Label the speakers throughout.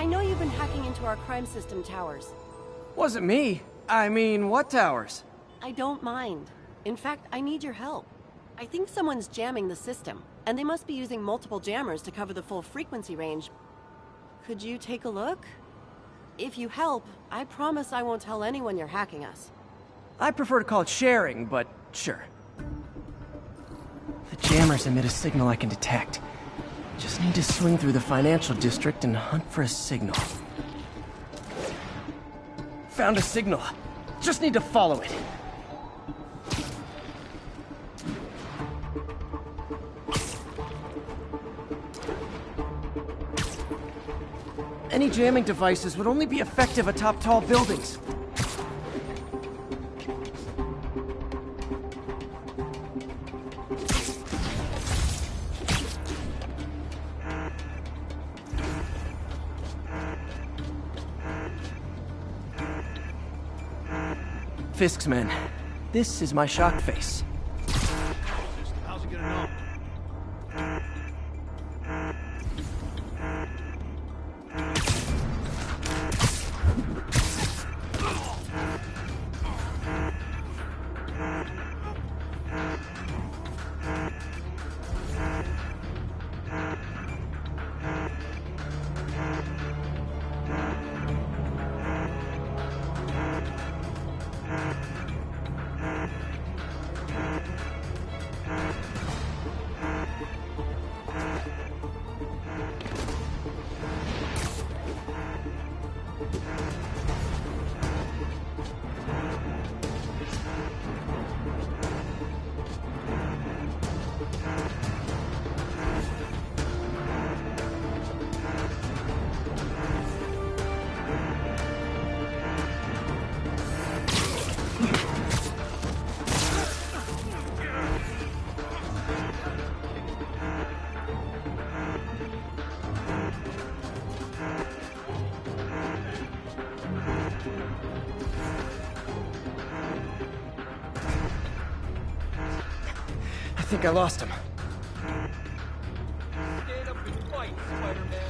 Speaker 1: I know you've been hacking into our crime system towers.
Speaker 2: Wasn't me. I mean, what towers?
Speaker 1: I don't mind. In fact, I need your help. I think someone's jamming the system, and they must be using multiple jammers to cover the full frequency range. Could you take a look? If you help, I promise I won't tell anyone you're hacking us.
Speaker 2: I prefer to call it sharing, but sure. The jammers emit a signal I can detect. Just need to swing through the financial district and hunt for a signal. Found a signal. Just need to follow it. Any jamming devices would only be effective atop tall buildings. Fisk's men. This is my shock face.
Speaker 3: How's it gonna know?
Speaker 2: I think I lost him.
Speaker 3: Stand up and fight, Spider-Man.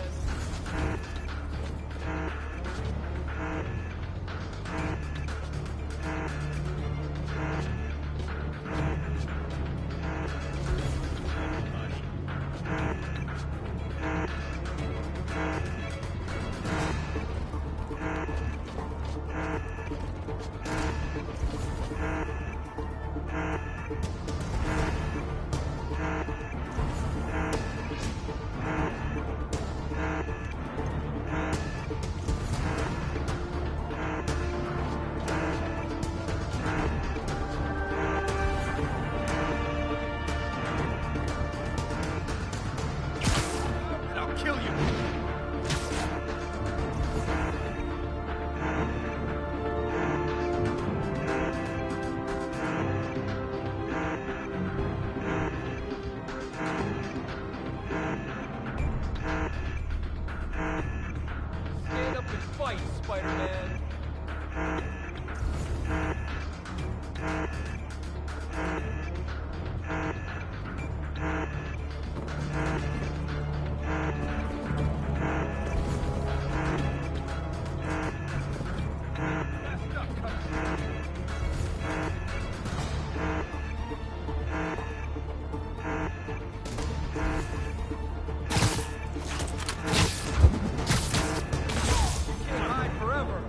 Speaker 3: I'll kill you. Stand up and fight, Spider-Man. Can't hide forever.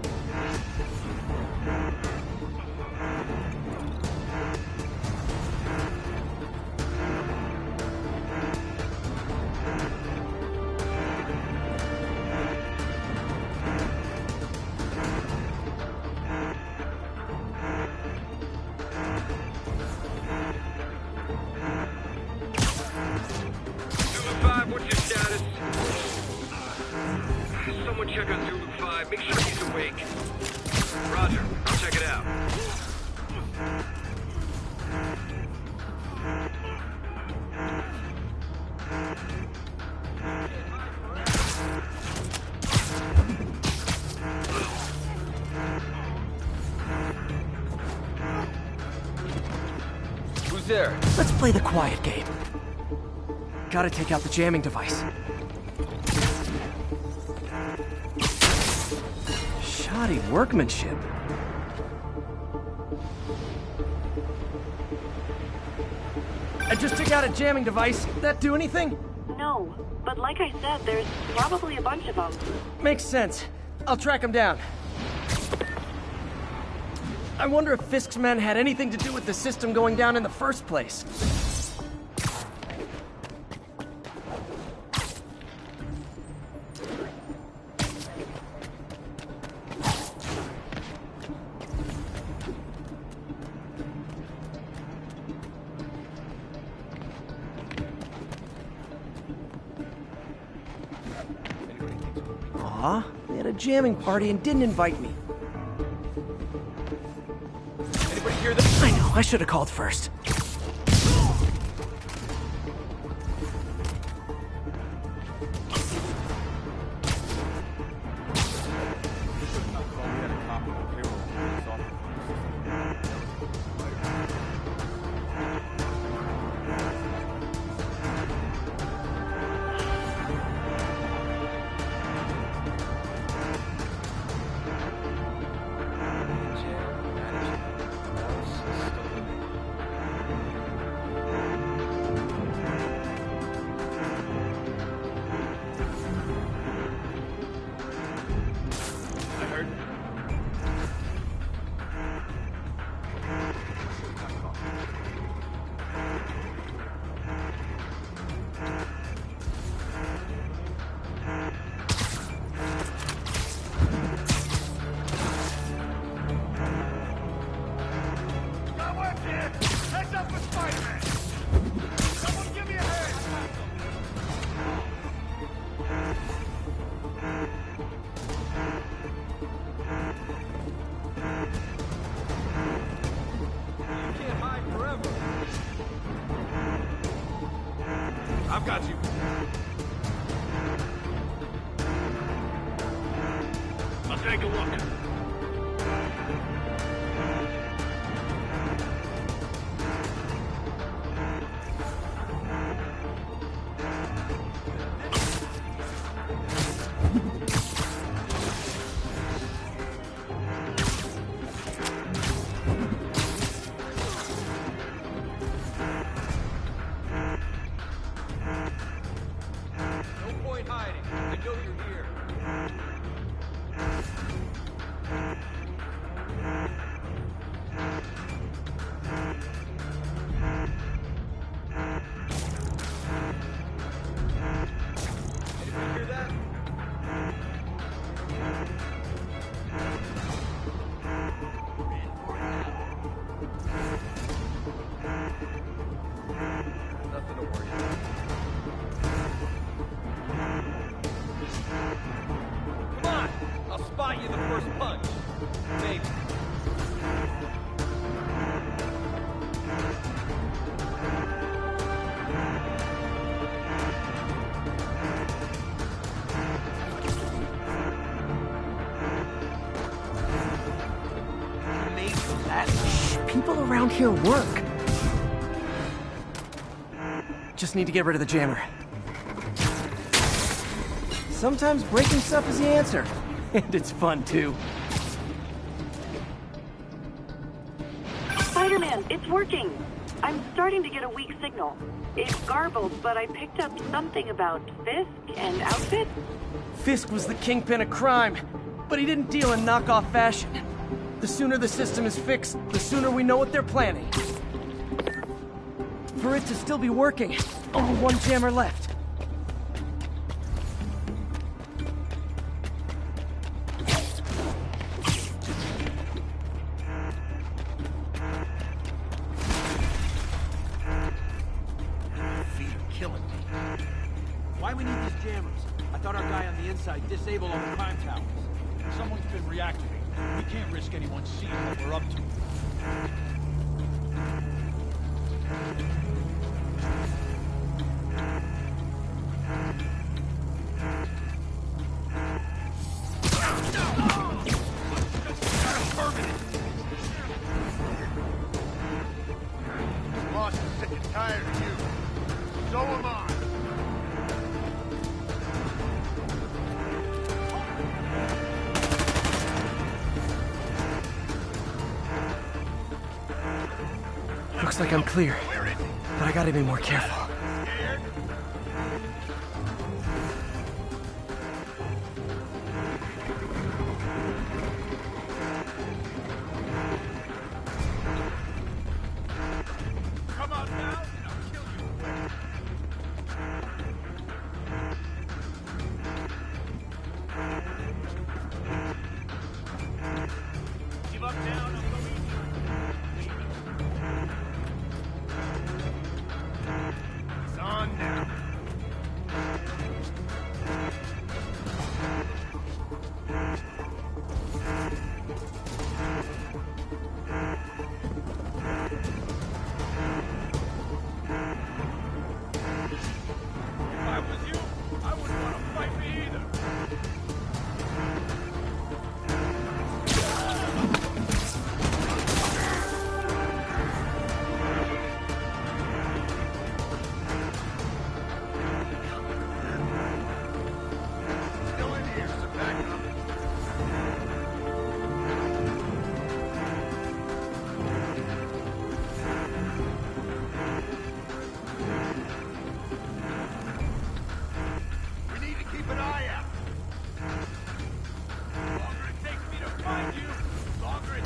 Speaker 4: Zulu 5, what's your status? Someone check on Zulu 5. Make sure he's awake. Roger. I'll check it out.
Speaker 3: Who's there?
Speaker 2: Let's play the quiet game. Gotta take out the jamming device. Shoddy workmanship. I just took out a jamming device. Did that do anything?
Speaker 1: No, but like I said, there's probably a bunch of them.
Speaker 2: Makes sense. I'll track him down. I wonder if Fisk's men had anything to do with the system going down in the first place. Aw, they had a jamming party and didn't invite me.
Speaker 3: Anybody hear this?
Speaker 2: I know, I should have called first.
Speaker 4: Got work here! Heads up for Spider-Man! Someone give me a hand!
Speaker 3: You can't hide forever. I've got you.
Speaker 4: I'll take a look.
Speaker 3: No point hiding. I know you're here. Anybody hear that? Nothing to worry about. Come on! I'll spot you the first punch. Maybe.
Speaker 2: People around here work. Just need to get rid of the jammer. Sometimes breaking stuff is the answer. And it's fun, too.
Speaker 1: Spider-Man, it's working. I'm starting to get a weak signal. It's garbled, but I picked up something about Fisk and outfit.
Speaker 2: Fisk was the kingpin of crime, but he didn't deal in knockoff fashion. The sooner the system is fixed, the sooner we know what they're planning. For it to still be working, only one jammer left.
Speaker 5: Feet are killing me. Why we need these jammers? I thought our guy on the inside disabled all the crime towers.
Speaker 6: Someone's been reactivated. We can't risk anyone seeing what we're up to.
Speaker 4: Boss is sick and tired of you. So am I.
Speaker 2: Looks like I'm clear, but I gotta be more careful.
Speaker 6: Come on now, and I'll kill you. Give up now, and I'll go eat you. It's on now. If I was you, I wouldn't want to fight me either. Still in here, so back up. We need to keep an eye out. The longer it takes me to find you, the longer it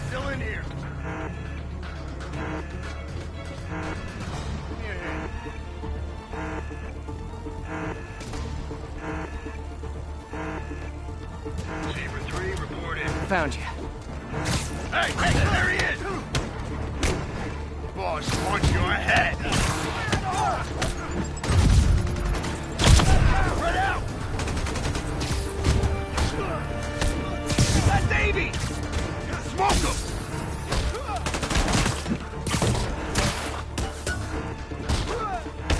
Speaker 6: Still in here.
Speaker 4: Saber 3, report in.
Speaker 2: Found you.
Speaker 4: Hey, there he is! Boss wants your head! Spread out! That's Davey! Smoke him!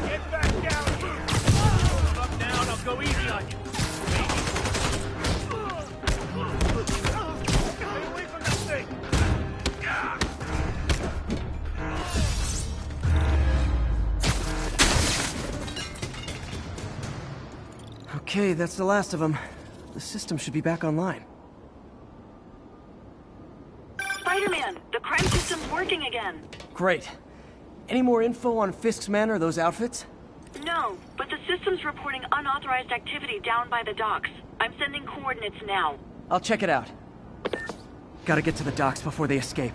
Speaker 6: get back down here. Hold up now, and I'll go easy on you. Stay away from that thing.
Speaker 2: Okay, that's the last of them. The system should be back online.
Speaker 7: Spider-Man, the crime system's working again.
Speaker 2: Great. Any more info on Fisk's men or those outfits?
Speaker 7: No, but the system's reporting unauthorized activity down by the docks. I'm sending coordinates now.
Speaker 2: I'll check it out. Gotta get to the docks before they escape.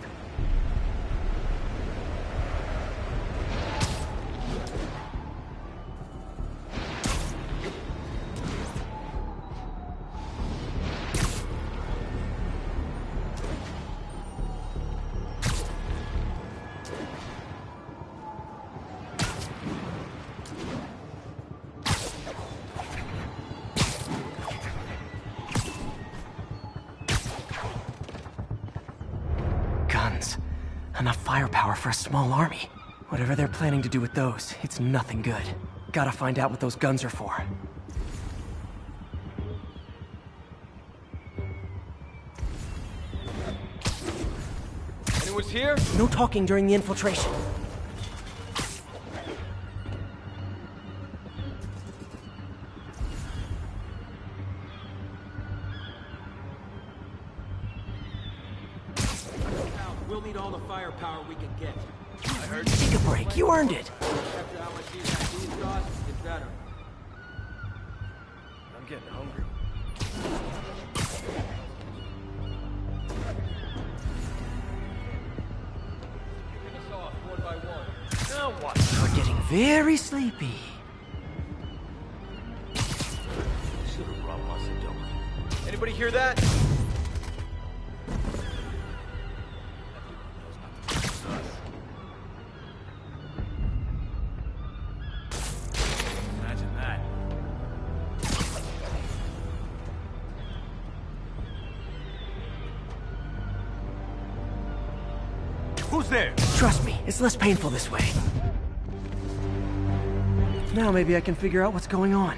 Speaker 2: Guns. Enough firepower for a small army. Whatever they're planning to do with those, it's nothing good. Gotta find out what those guns are for.
Speaker 3: Anyone's here?
Speaker 2: No talking during the infiltration.
Speaker 5: We'll need all the firepower we can get.
Speaker 2: Take a break. You earned it.
Speaker 5: After how much these IDs cost, it better.
Speaker 3: I'm getting hungry. Kicking us off one by one. Now what?
Speaker 2: You're getting very sleepy.
Speaker 3: Should've brought us a dope. Anybody hear that? Imagine that. Who's there?
Speaker 2: Trust me, it's less painful this way. Now maybe I can figure out what's going on.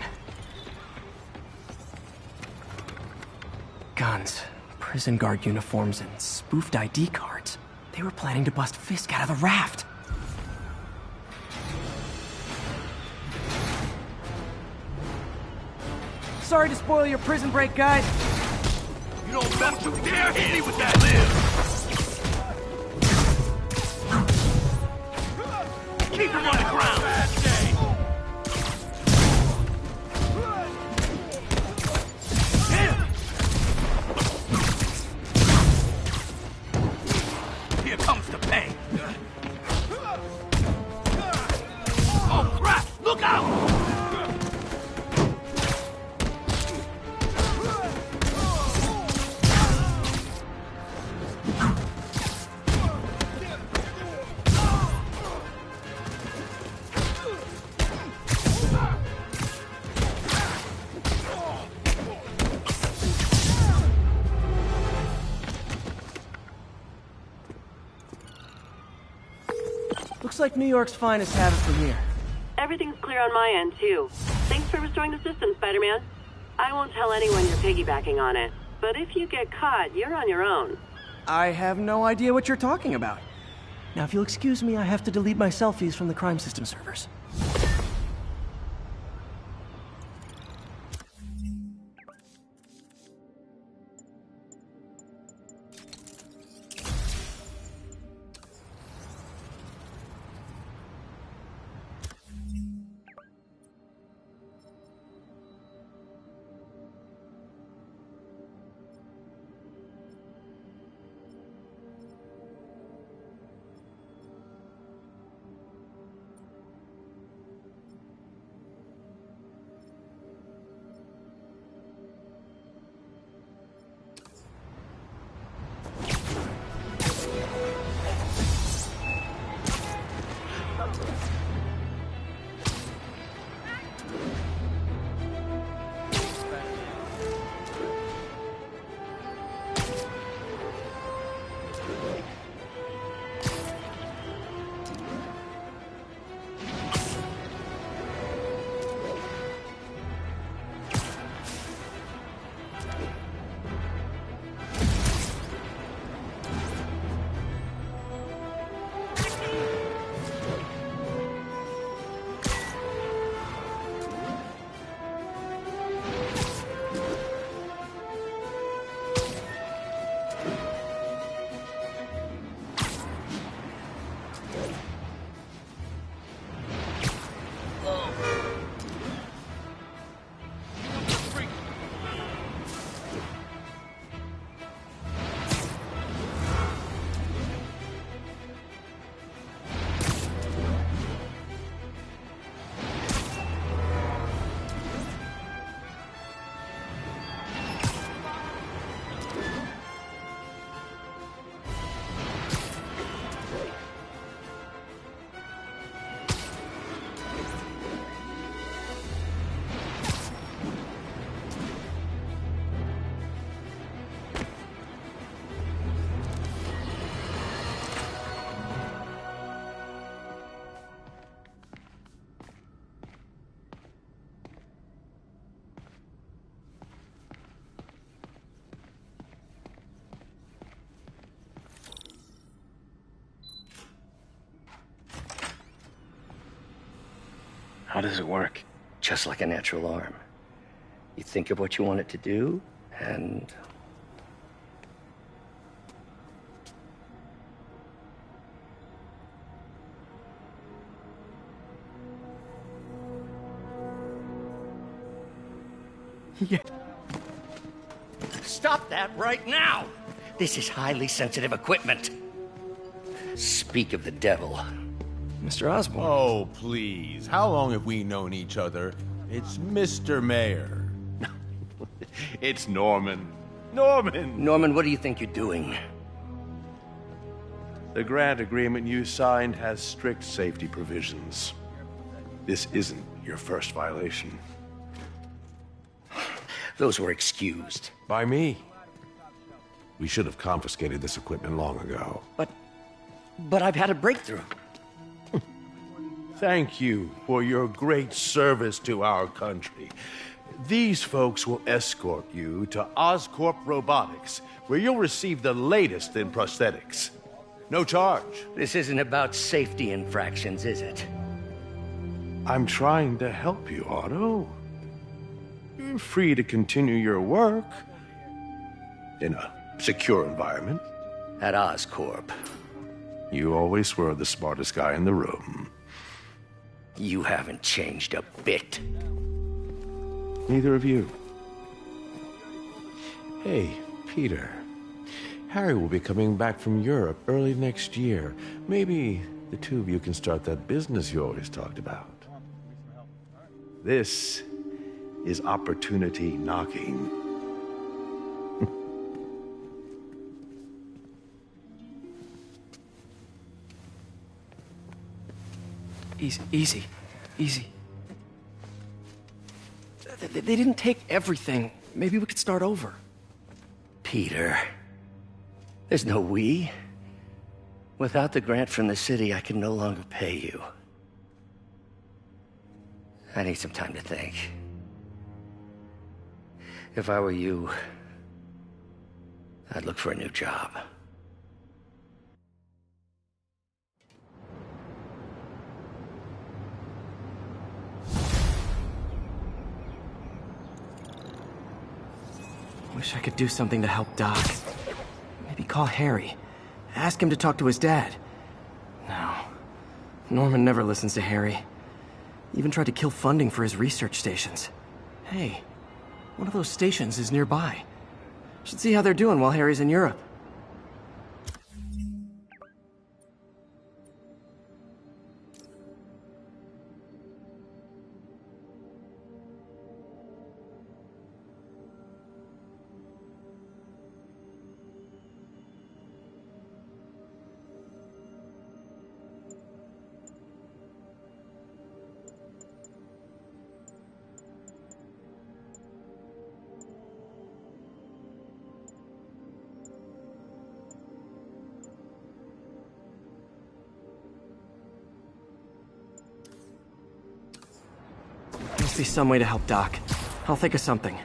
Speaker 2: Guns, prison guard uniforms, and spoofed ID cards. They were planning to bust Fisk out of the raft. Sorry to spoil your prison break, guys.
Speaker 6: You don't dare hit me with that live! Keep him on the ground! Here comes the pain. Oh crap! Look out!
Speaker 2: Looks like New York's finest have it from here.
Speaker 1: Everything's clear on my end, too. Thanks for restoring the system, Spider-Man. I won't tell anyone you're piggybacking on it, but if you get caught, you're on your own.
Speaker 2: I have no idea what you're talking about. Now, if you'll excuse me, I have to delete my selfies from the crime system servers.
Speaker 8: How does it work? Just like a natural arm. You think of what you want it to do, and...
Speaker 2: Yeah.
Speaker 8: Stop that right now! This is highly sensitive equipment. Speak of the devil. Mr. Osborn.
Speaker 6: Oh, please. How long have we known each other? It's Mr. Mayor. It's Norman. Norman!
Speaker 8: Norman, what do you think you're doing?
Speaker 6: The grant agreement you signed has strict safety provisions. This isn't your first violation.
Speaker 8: Those were excused.
Speaker 6: By me. We should have confiscated this equipment long ago.
Speaker 8: But I've had a breakthrough.
Speaker 6: Thank you for your great service to our country. These folks will escort you to Oscorp Robotics, where you'll receive the latest in prosthetics. No charge.
Speaker 8: This isn't about safety infractions, is it?
Speaker 6: I'm trying to help you, Otto. You're free to continue your work in a secure environment.
Speaker 8: At Oscorp.
Speaker 6: You always were the smartest guy in the room.
Speaker 8: You haven't changed a bit.
Speaker 6: Neither of you. Hey, Peter. Harry will be coming back from Europe early next year. Maybe the two of you can start that business you always talked about. This is opportunity knocking.
Speaker 2: Easy. They didn't take everything. Maybe we could start over.
Speaker 8: Peter, there's no we. Without the grant from the city, I can no longer pay you. I need some time to think. If I were you, I'd look for a new job.
Speaker 2: Wish I could do something to help Doc. Maybe call Harry. Ask him to talk to his dad. No. Norman never listens to Harry. Even tried to kill funding for his research stations. Hey, one of those stations is nearby. Should see how they're doing while Harry's in Europe. Must be some way to help Doc. I'll think of something.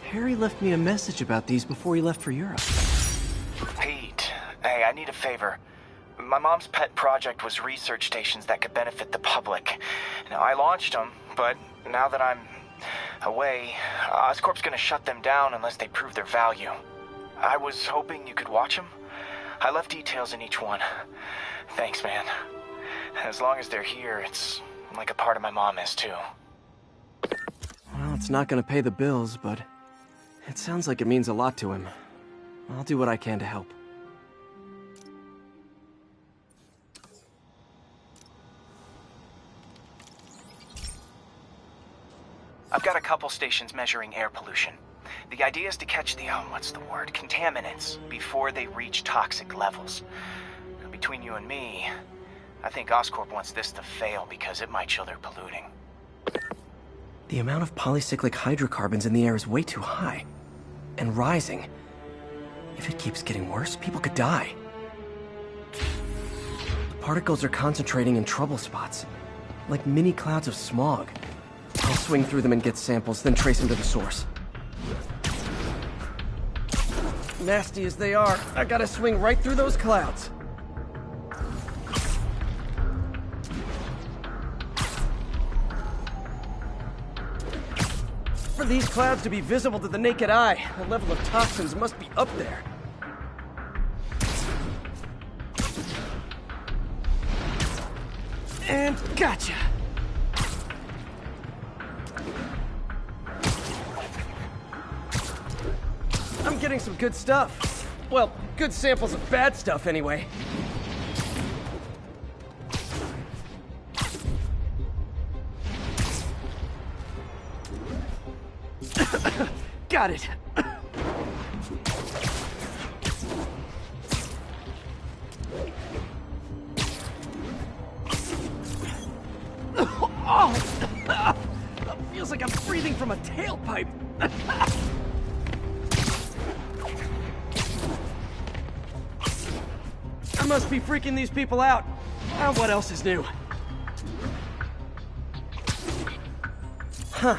Speaker 2: Harry left me a message about these before he left for Europe.
Speaker 9: Pete, hey, I need a favor. My mom's pet project was research stations that could benefit the public. Now, I launched them, but now that I'm away, Oscorp's gonna shut them down unless they prove their value. I was hoping you could watch them. I left details in each one. Thanks, man. As long as they're here, it's like a part of my mom is, too.
Speaker 2: Well, it's not gonna pay the bills, but it sounds like it means a lot to him. I'll do what I can to help.
Speaker 9: I've got a couple stations measuring air pollution. The idea is to catch the, contaminants before they reach toxic levels. Between you and me, I think Oscorp wants this to fail because it might show they're polluting.
Speaker 2: The amount of polycyclic hydrocarbons in the air is way too high. And rising. If it keeps getting worse, people could die. The particles are concentrating in trouble spots, like mini clouds of smog. I'll swing through them and get samples, then trace them to the source. Nasty as they are, I gotta swing right through those clouds. For these clouds to be visible to the naked eye, the level of toxins must be up there. And gotcha! I'm getting some good stuff. Well, good samples of bad stuff anyway. Got it. Oh! Feels like I'm breathing from a tailpipe. I'm must be freaking these people out. What else is new? Huh.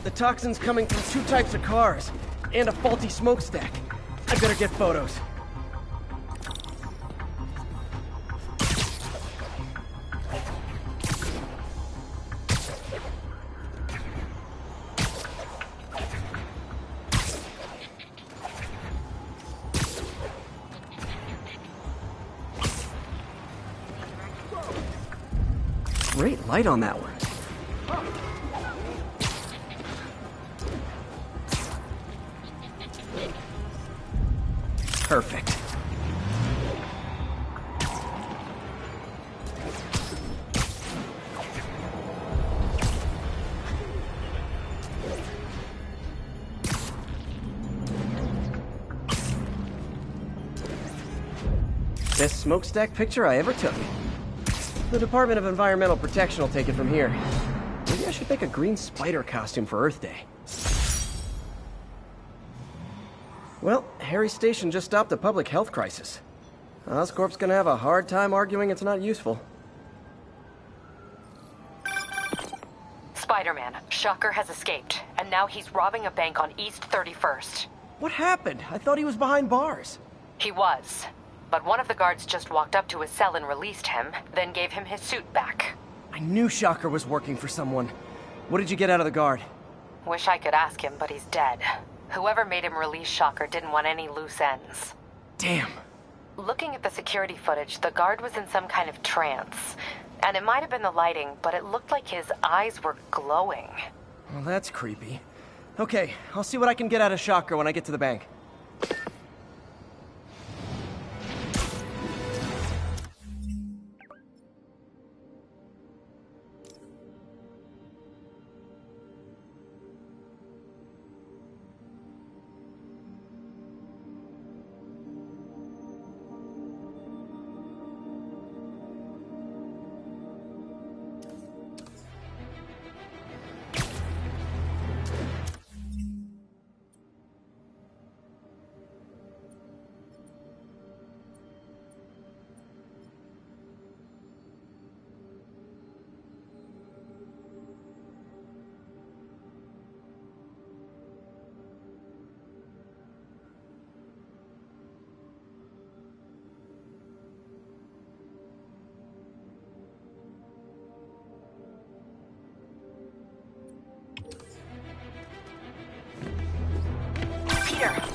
Speaker 2: The toxin's coming from 2 types of cars, and a faulty smokestack. I better get photos. Great light on that one. Perfect. Best smokestack picture I ever took. The Department of Environmental Protection will take it from here. Maybe I should make a green spider costume for Earth Day. Well, Harry's station just stopped a public health crisis. Oscorp's gonna have a hard time arguing it's not useful.
Speaker 10: Spider-Man, Shocker has escaped, and now he's robbing a bank on East 31st.
Speaker 2: What happened? I thought he was behind bars.
Speaker 10: He was. But one of the guards just walked up to his cell and released him, then gave him his suit back.
Speaker 2: I knew Shocker was working for someone. What did you get out of the guard?
Speaker 10: Wish I could ask him, but he's dead. Whoever made him release Shocker didn't want any loose ends.
Speaker 2: Damn.
Speaker 10: Looking at the security footage, the guard was in some kind of trance. And it might have been the lighting, but it looked like his eyes were glowing.
Speaker 2: Well, that's creepy. Okay, I'll see what I can get out of Shocker when I get to the bank.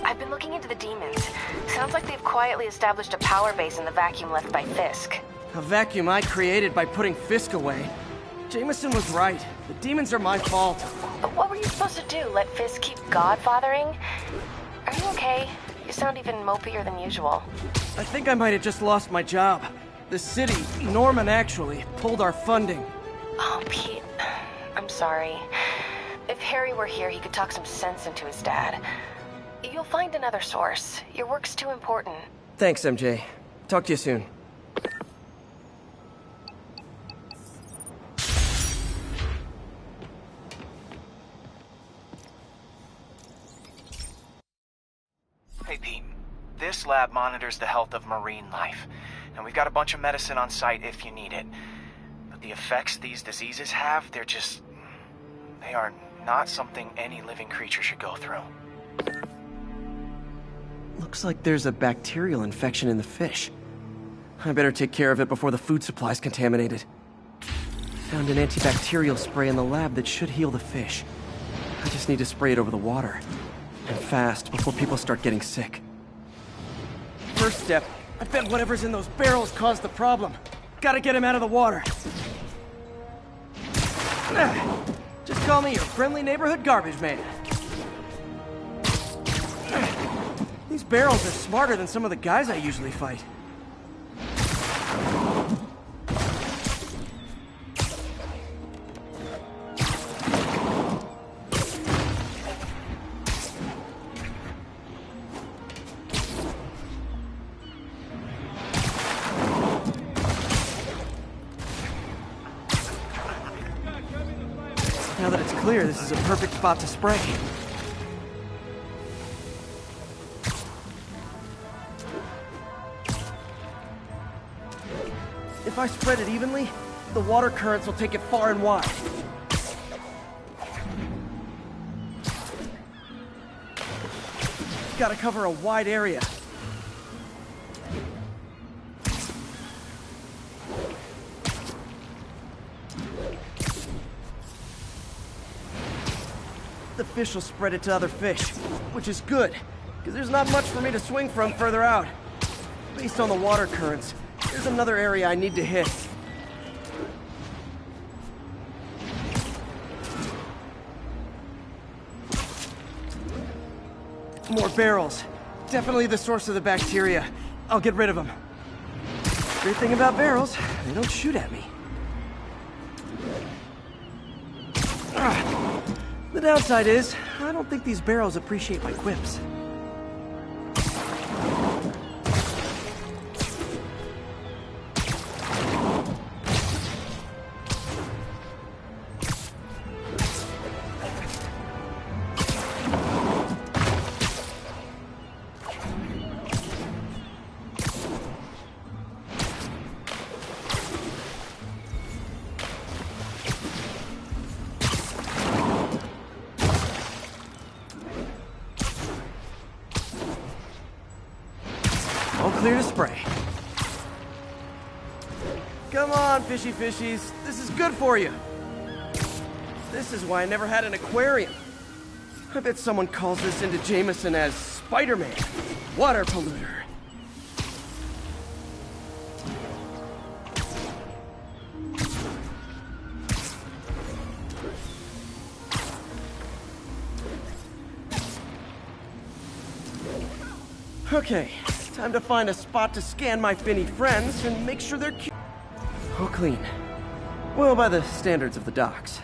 Speaker 10: I've been looking into the demons. Sounds like they've quietly established a power base in the vacuum left by Fisk.
Speaker 2: A vacuum I created by putting Fisk away. Jameson was right. The demons are my fault.
Speaker 10: But what were you supposed to do? Let Fisk keep godfathering? Are you okay? You sound even mopier than usual.
Speaker 2: I think I might have just lost my job. The city, Norman actually, pulled our funding.
Speaker 10: Oh, Pete. I'm sorry. If Harry were here, he could talk some sense into his dad. You'll find another source. Your work's too important.
Speaker 2: Thanks, MJ. Talk to you soon.
Speaker 9: Hey, Pete. This lab monitors the health of marine life. And we've got a bunch of medicine on site if you need it. But the effects these diseases have, they are not something any living creature should go through.
Speaker 2: Looks like there's a bacterial infection in the fish. I better take care of it before the food supply's contaminated. Found an antibacterial spray in the lab that should heal the fish. I just need to spray it over the water. And fast, before people start getting sick. First step, I bet whatever's in those barrels caused the problem. Gotta get him out of the water. Just call me your friendly neighborhood garbage man. These barrels are smarter than some of the guys I usually fight. Now that it's clear, this is a perfect spot to spray. If I spread it evenly, the water currents will take it far and wide. Gotta cover a wide area. The fish will spread it to other fish, which is good, because there's not much for me to swing from further out. Based on the water currents, there's another area I need to hit. More barrels. Definitely the source of the bacteria. I'll get rid of them. Great thing about barrels, they don't shoot at me. The downside is, I don't think these barrels appreciate my quips. All clear to spray. Come on, fishy fishies. This is good for you. This is why I never had an aquarium. I bet someone calls this into Jameson as Spiderman, water polluter. Okay, time to find a spot to scan my finny friends and make sure they're all clean. Well, by the standards of the docks.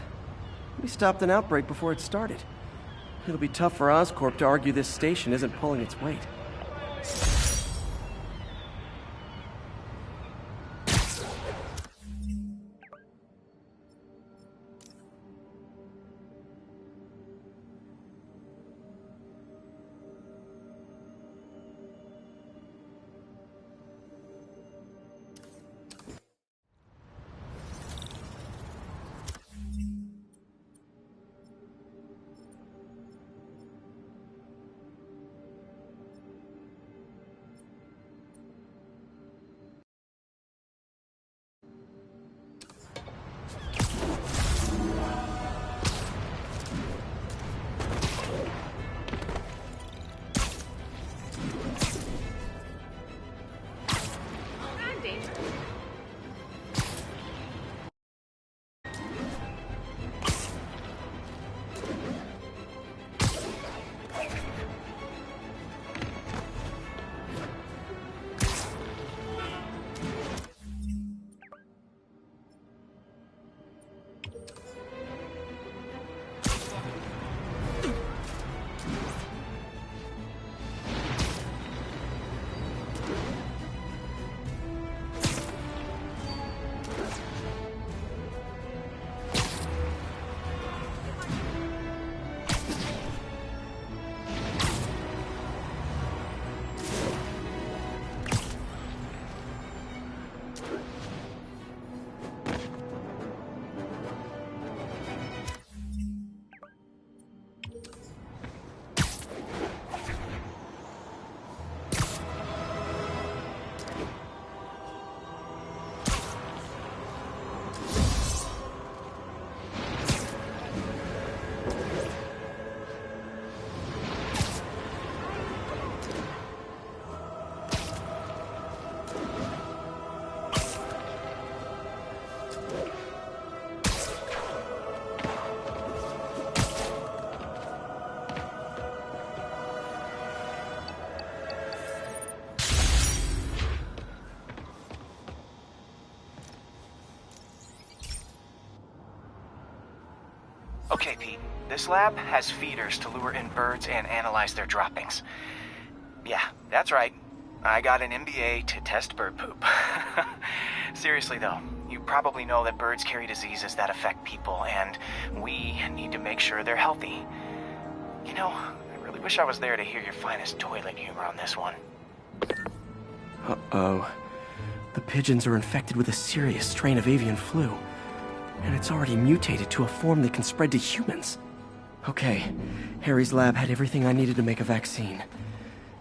Speaker 2: We stopped an outbreak before it started. It'll be tough for Oscorp to argue this station isn't pulling its weight.
Speaker 9: Okay, Pete. This lab has feeders to lure in birds and analyze their droppings. Yeah, that's right. I got an MBA to test bird poop. Seriously though, you probably know that birds carry diseases that affect people, and we need to make sure they're healthy. You know, I really wish I was there to hear your finest toilet humor on this one.
Speaker 2: Uh-oh. The pigeons are infected with a serious strain of avian flu, and it's already mutated to a form that can spread to humans. Okay, Harry's lab had everything I needed to make a vaccine.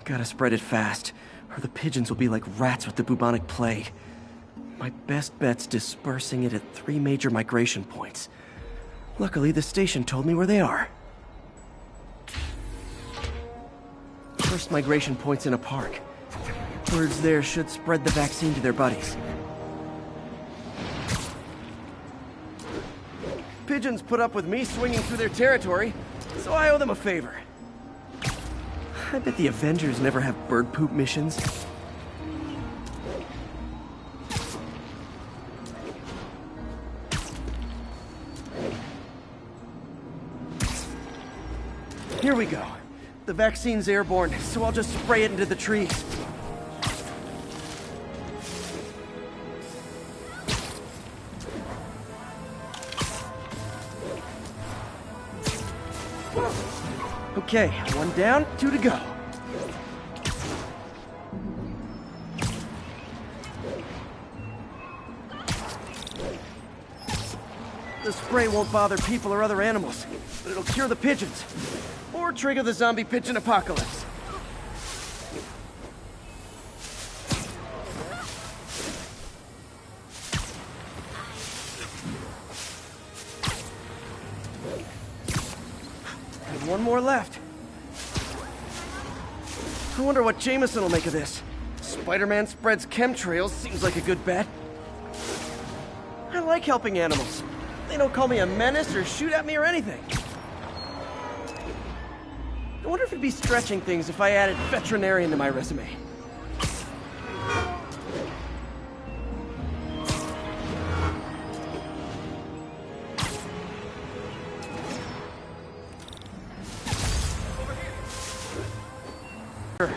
Speaker 2: Gotta spread it fast, or the pigeons will be like rats with the bubonic plague. My best bet's dispersing it at 3 major migration points. Luckily, the station told me where they are. First migration point's in a park. Birds there should spread the vaccine to their buddies. Pigeons put up with me swinging through their territory, so I owe them a favor. I bet the Avengers never have bird poop missions. Here we go. The vaccine's airborne, so I'll just spray it into the trees. Okay, 1 down, 2 to go. The spray won't bother people or other animals, but it'll cure the pigeons. Or trigger the zombie pigeon apocalypse. And 1 more left. I wonder what Jameson will make of this. Spider-Man spreads chemtrails, seems like a good bet. I like helping animals. They don't call me a menace or shoot at me or anything. I wonder if it'd be stretching things if I added veterinarian to my resume. Sure.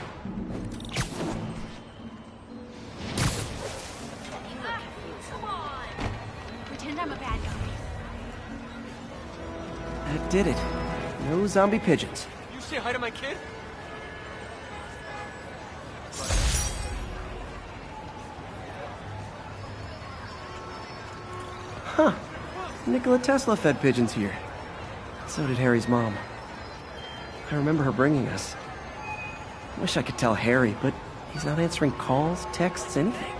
Speaker 11: Come on! Pretend I'm a bad guy.
Speaker 2: That did it. No zombie pigeons.
Speaker 3: You say hi to my kid?
Speaker 2: Huh. Nikola Tesla fed pigeons here. So did Harry's mom. I remember her bringing us. Wish I could tell Harry, but he's not answering calls, texts, anything.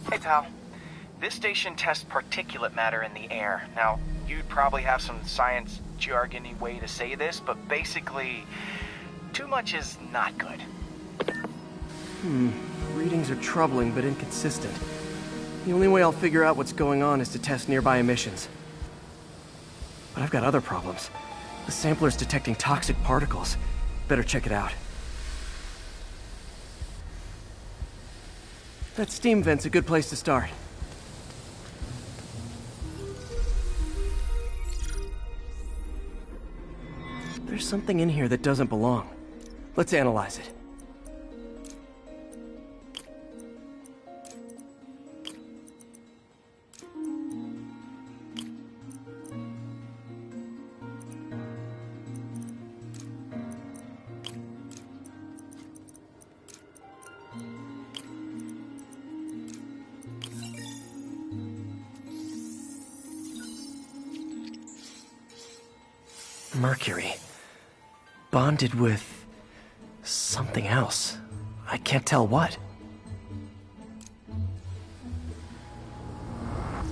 Speaker 9: Hey, pal. This station tests particulate matter in the air. Now, you'd probably have some science jargony way to say this, but basically, too much is not good.
Speaker 2: Readings are troubling but inconsistent. The only way I'll figure out what's going on is to test nearby emissions. But I've got other problems. The sampler's detecting toxic particles. Better check it out. That steam vent's a good place to start. There's something in here that doesn't belong. Let's analyze it. Mercury. Bonded with... something else. I can't tell what.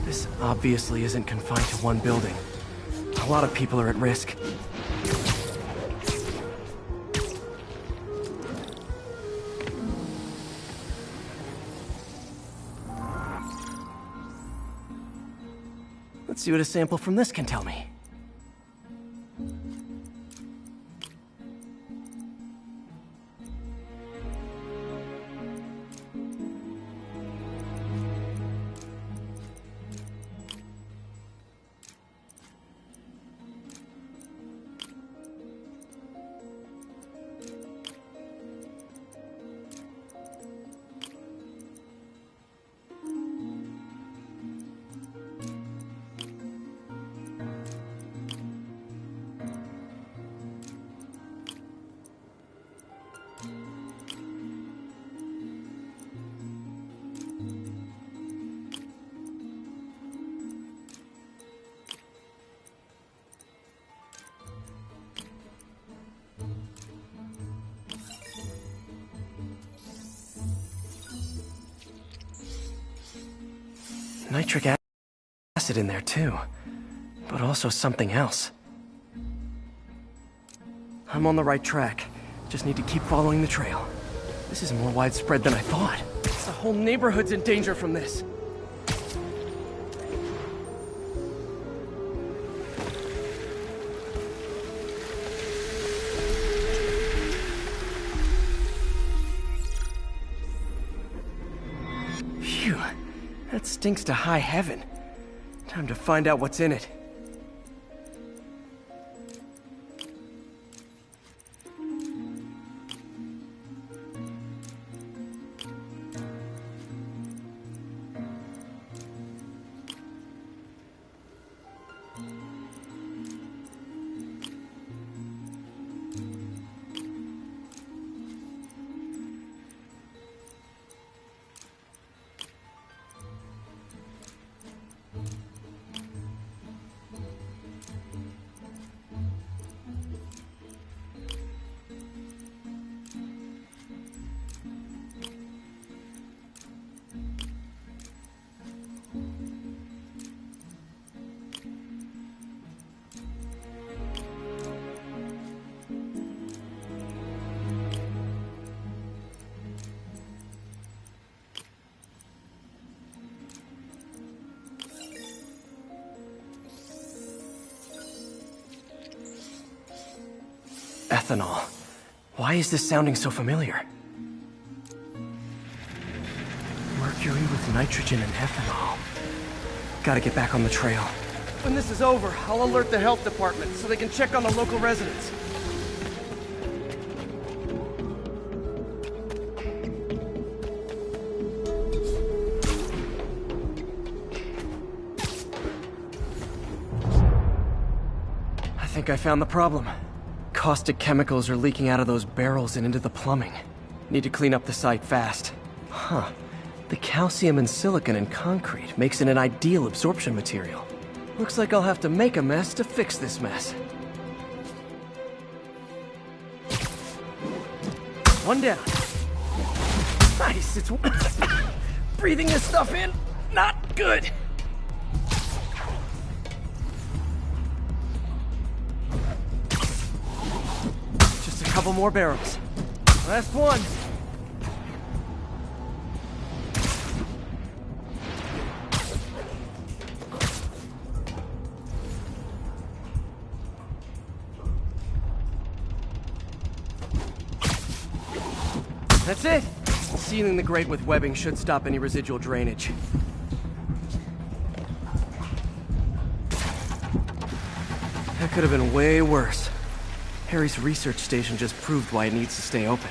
Speaker 2: This obviously isn't confined to one building. A lot of people are at risk. Let's see what a sample from this can tell me. Nitric acid in there too, but also something else. I'm on the right track. Just need to keep following the trail. This is more widespread than I thought. The whole neighborhood's in danger from this. Phew. That stinks to high heaven. Time to find out what's in it. Ethanol. Why is this sounding so familiar? Mercury with nitrogen and ethanol. Gotta get back on the trail. When this is over, I'll alert the health department so they can check on the local residents. I think I found the problem. Caustic chemicals are leaking out of those barrels and into the plumbing. Need to clean up the site fast. Huh. The calcium and silicon in concrete makes it an ideal absorption material. Looks like I'll have to make a mess to fix this mess. One down. Nice, it's... breathing this stuff in, not good. Couple more barrels. Last one. That's it. Sealing the grate with webbing should stop any residual drainage. That could have been way worse. Harry's research station just proved why it needs to stay open.